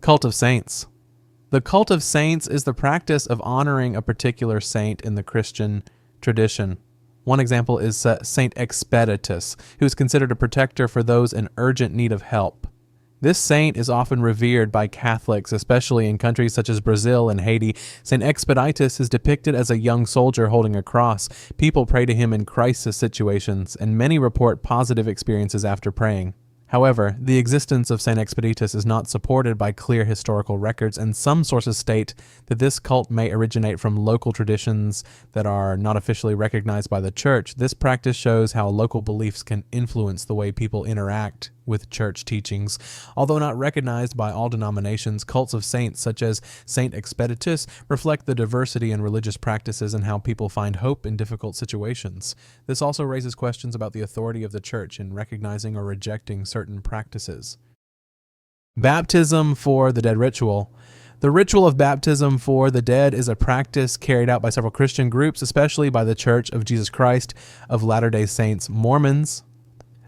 Cult of Saints. The cult of saints is the practice of honoring a particular saint in the Christian tradition. One example is Saint Expeditus, who is considered a protector for those in urgent need of help. This saint is often revered by Catholics, especially in countries such as Brazil and Haiti. Saint Expeditus is depicted as a young soldier holding a cross. People pray to him in crisis situations, and many report positive experiences after praying. However, the existence of Saint Expeditus is not supported by clear historical records, and some sources state that this cult may originate from local traditions that are not officially recognized by the church. This practice shows how local beliefs can influence the way people interact with church teachings. Although not recognized by all denominations, cults of saints such as Saint Expeditus reflect the diversity in religious practices and how people find hope in difficult situations. This also raises questions about the authority of the church in recognizing or rejecting certain practices. Baptism for the dead ritual. The ritual of baptism for the dead is a practice carried out by several Christian groups, especially by the Church of Jesus Christ of Latter-day Saints Mormons.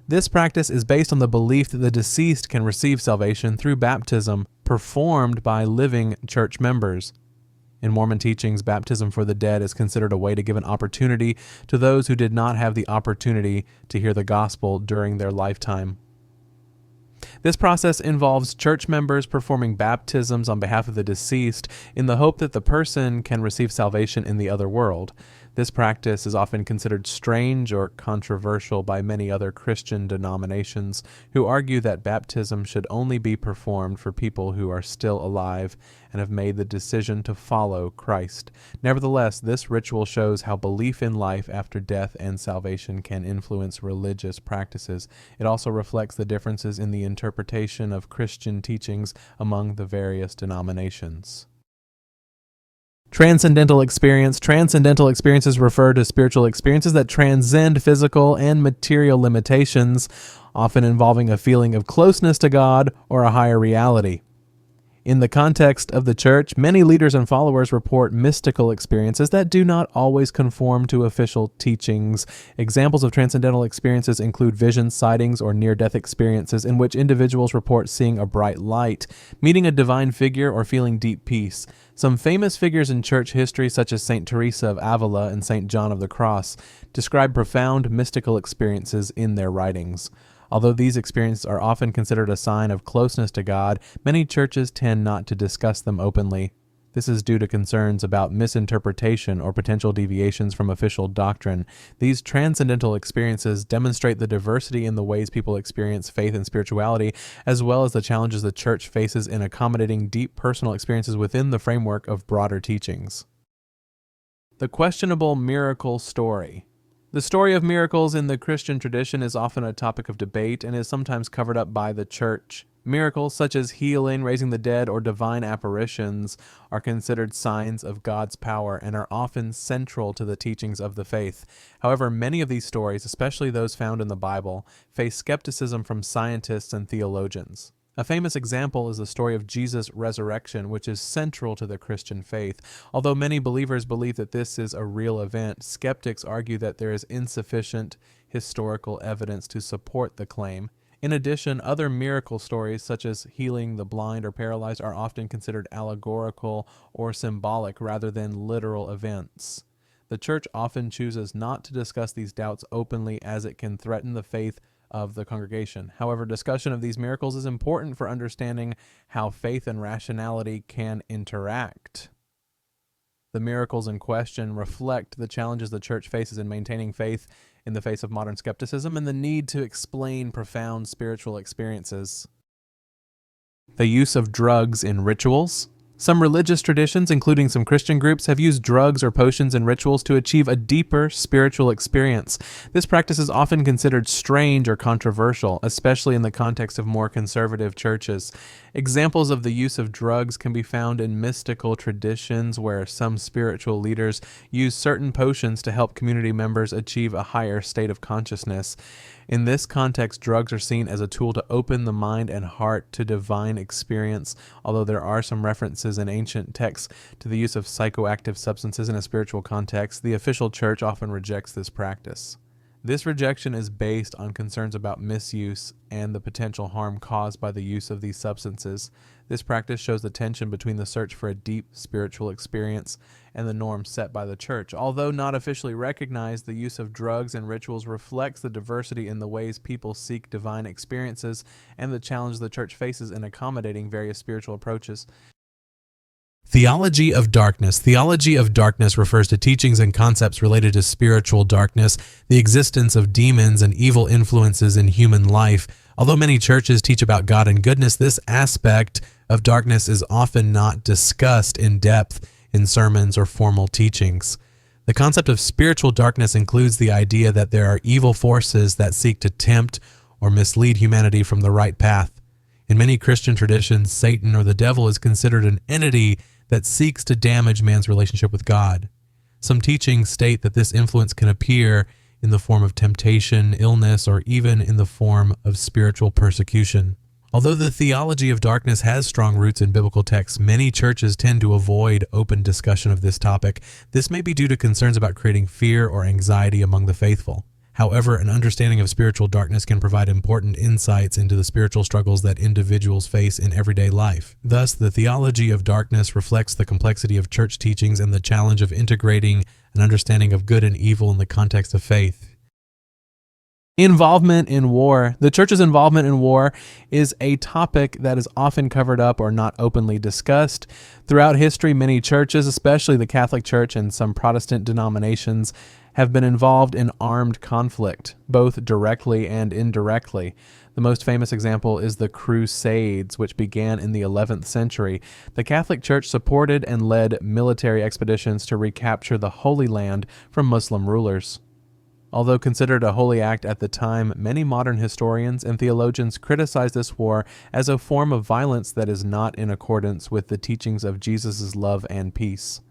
This practice is based on the belief that the deceased can receive salvation through baptism performed by living church members. In Mormon teachings, baptism for the dead is considered a way to give an opportunity to those who did not have the opportunity to hear the gospel during their lifetime. This process involves church members performing baptisms on behalf of the deceased in the hope that the person can receive salvation in the other world. This practice is often considered strange or controversial by many other Christian denominations who argue that baptism should only be performed for people who are still alive and have made the decision to follow Christ. Nevertheless, this ritual shows how belief in life after death and salvation can influence religious practices. It also reflects the differences in the interpretation of Christian teachings among the various denominations. Transcendental experience. Transcendental experiences refer to spiritual experiences that transcend physical and material limitations, often involving a feeling of closeness to God or a higher reality. In the context of the church, many leaders and followers report mystical experiences that do not always conform to official teachings. Examples of transcendental experiences include visions, sightings, or near-death experiences in which individuals report seeing a bright light, meeting a divine figure, or feeling deep peace. Some famous figures in church history, such as Saint Teresa of Avila and Saint John of the Cross, describe profound mystical experiences in their writings. Although these experiences are often considered a sign of closeness to God, many churches tend not to discuss them openly. This is due to concerns about misinterpretation or potential deviations from official doctrine. These transcendental experiences demonstrate the diversity in the ways people experience faith and spirituality, as well as the challenges the church faces in accommodating deep personal experiences within the framework of broader teachings. The questionable miracle story. The story of miracles in the Christian tradition is often a topic of debate and is sometimes covered up by the church. Miracles such as healing, raising the dead, or divine apparitions are considered signs of God's power and are often central to the teachings of the faith. However, many of these stories, especially those found in the Bible, face skepticism from scientists and theologians. A famous example is the story of Jesus' resurrection, which is central to the Christian faith. Although many believers believe that this is a real event, skeptics argue that there is insufficient historical evidence to support the claim. In addition, other miracle stories, such as healing the blind or paralyzed, are often considered allegorical or symbolic rather than literal events. The church often chooses not to discuss these doubts openly as it can threaten the faith of the congregation. However, discussion of these miracles is important for understanding how faith and rationality can interact. The miracles in question reflect the challenges the church faces in maintaining faith in the face of modern skepticism and the need to explain profound spiritual experiences. The use of drugs in rituals. Some religious traditions, including some Christian groups, have used drugs or potions in rituals to achieve a deeper spiritual experience. This practice is often considered strange or controversial, especially in the context of more conservative churches. Examples of the use of drugs can be found in mystical traditions where some spiritual leaders use certain potions to help community members achieve a higher state of consciousness. In this context, drugs are seen as a tool to open the mind and heart to divine experience, although there are some references in ancient texts to the use of psychoactive substances in a spiritual context. The official church often rejects this practice. This rejection is based on concerns about misuse and the potential harm caused by the use of these substances. This practice shows the tension between the search for a deep spiritual experience and the norms set by the church. Although not officially recognized, the use of drugs and rituals reflects the diversity in the ways people seek divine experiences and the challenge the church faces in accommodating various spiritual approaches. Theology of darkness. Theology of darkness refers to teachings and concepts related to spiritual darkness, the existence of demons and evil influences in human life. Although many churches teach about God and goodness, this aspect of darkness is often not discussed in depth in sermons or formal teachings. The concept of spiritual darkness includes the idea that there are evil forces that seek to tempt or mislead humanity from the right path. In many Christian traditions, Satan or the devil is considered an entity that seeks to damage man's relationship with God. Some teachings state that this influence can appear in the form of temptation, illness, or even in the form of spiritual persecution. Although the theology of darkness has strong roots in biblical texts, many churches tend to avoid open discussion of this topic. This may be due to concerns about creating fear or anxiety among the faithful. However, an understanding of spiritual darkness can provide important insights into the spiritual struggles that individuals face in everyday life. Thus, the theology of darkness reflects the complexity of church teachings and the challenge of integrating an understanding of good and evil in the context of faith. Involvement in war. The church's involvement in war is a topic that is often covered up or not openly discussed. Throughout history, many churches, especially the Catholic Church and some Protestant denominations, have been involved in armed conflict, both directly and indirectly. The most famous example is the Crusades, which began in the 11th century. The Catholic Church supported and led military expeditions to recapture the Holy Land from Muslim rulers. Although considered a holy act at the time, many modern historians and theologians criticize this war as a form of violence that is not in accordance with the teachings of Jesus' love and peace.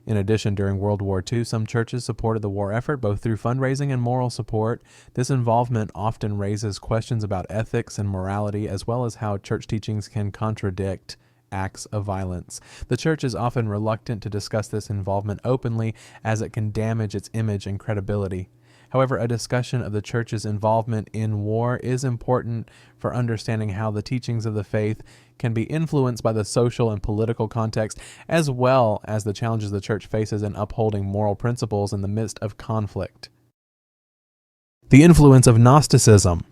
In addition, during World War II, some churches supported the war effort both through fundraising and moral support. This involvement often raises questions about ethics and morality, as well as how church teachings can contradict acts of violence. The church is often reluctant to discuss this involvement openly, as it can damage its image and credibility. However, a discussion of the church's involvement in war is important for understanding how the teachings of the faith can be influenced by the social and political context, as well as the challenges the church faces in upholding moral principles in the midst of conflict. The influence of Gnosticism.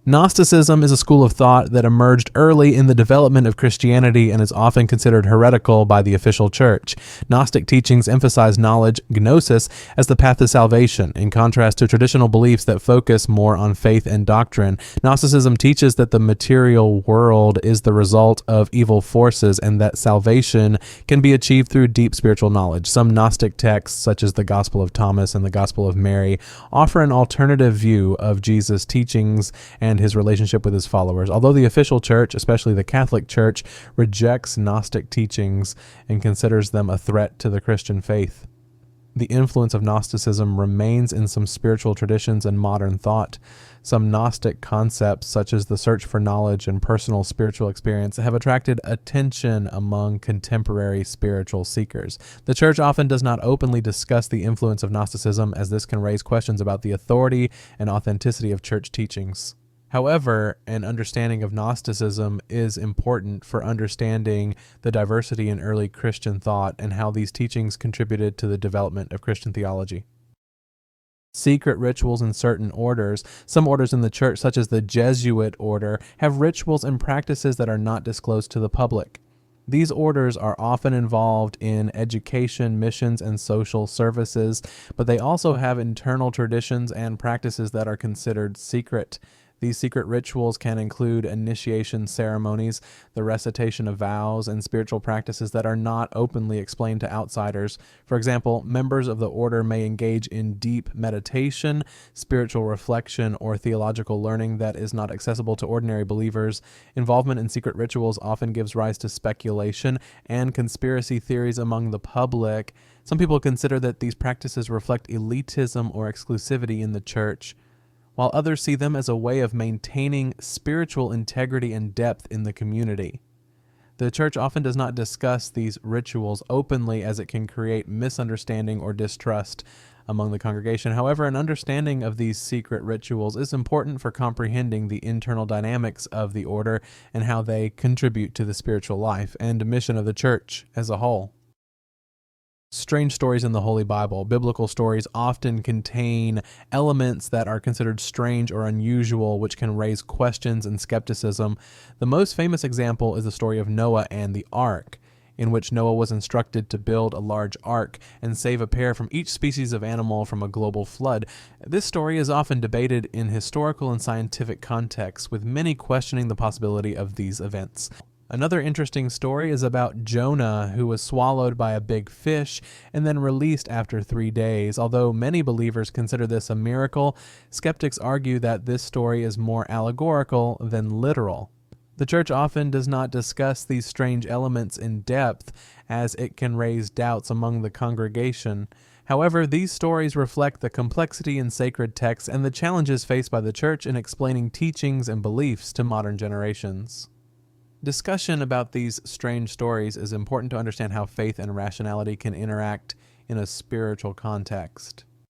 Gnosticism is a school of thought that emerged early in the development of Christianity and is often considered heretical by the official church. Gnostic teachings emphasize knowledge, gnosis, as the path to salvation, in contrast to traditional beliefs that focus more on faith and doctrine. Gnosticism teaches that the material world is the result of evil forces and that salvation can be achieved through deep spiritual knowledge. Some Gnostic texts, such as the Gospel of Thomas and the Gospel of Mary, offer an alternative view of Jesus' teachings and his relationship with his followers. Although the official church, especially the Catholic Church, rejects Gnostic teachings and considers them a threat to the Christian faith, the influence of Gnosticism remains in some spiritual traditions and modern thought. Some Gnostic concepts, such as the search for knowledge and personal spiritual experience, have attracted attention among contemporary spiritual seekers. The church often does not openly discuss the influence of Gnosticism, as this can raise questions about the authority and authenticity of church teachings. However, an understanding of Gnosticism is important for understanding the diversity in early Christian thought and how these teachings contributed to the development of Christian theology. Secret rituals in certain orders. Some orders in the church, such as the Jesuit order, have rituals and practices that are not disclosed to the public. These orders are often involved in education, missions, and social services, but they also have internal traditions and practices that are considered secret. These secret rituals can include initiation ceremonies, the recitation of vows, and spiritual practices that are not openly explained to outsiders. For example, members of the order may engage in deep meditation, spiritual reflection, or theological learning that is not accessible to ordinary believers. Involvement in secret rituals often gives rise to speculation and conspiracy theories among the public. Some people consider that these practices reflect elitism or exclusivity in the church, while others see them as a way of maintaining spiritual integrity and depth in the community. The church often does not discuss these rituals openly, as it can create misunderstanding or distrust among the congregation. However, an understanding of these secret rituals is important for comprehending the internal dynamics of the order and how they contribute to the spiritual life and mission of the church as a whole. Strange stories in the Holy Bible. Biblical stories often contain elements that are considered strange or unusual, which can raise questions and skepticism. The most famous example is the story of Noah and the ark, in which Noah was instructed to build a large ark and save a pair from each species of animal from a global flood. This story is often debated in historical and scientific contexts, with many questioning the possibility of these events. Another interesting story is about Jonah, who was swallowed by a big fish and then released after 3 days. Although many believers consider this a miracle, skeptics argue that this story is more allegorical than literal. The church often does not discuss these strange elements in depth, as it can raise doubts among the congregation. However, these stories reflect the complexity in sacred texts and the challenges faced by the church in explaining teachings and beliefs to modern generations. Discussion about these strange stories is important to understand how faith and rationality can interact in a spiritual context.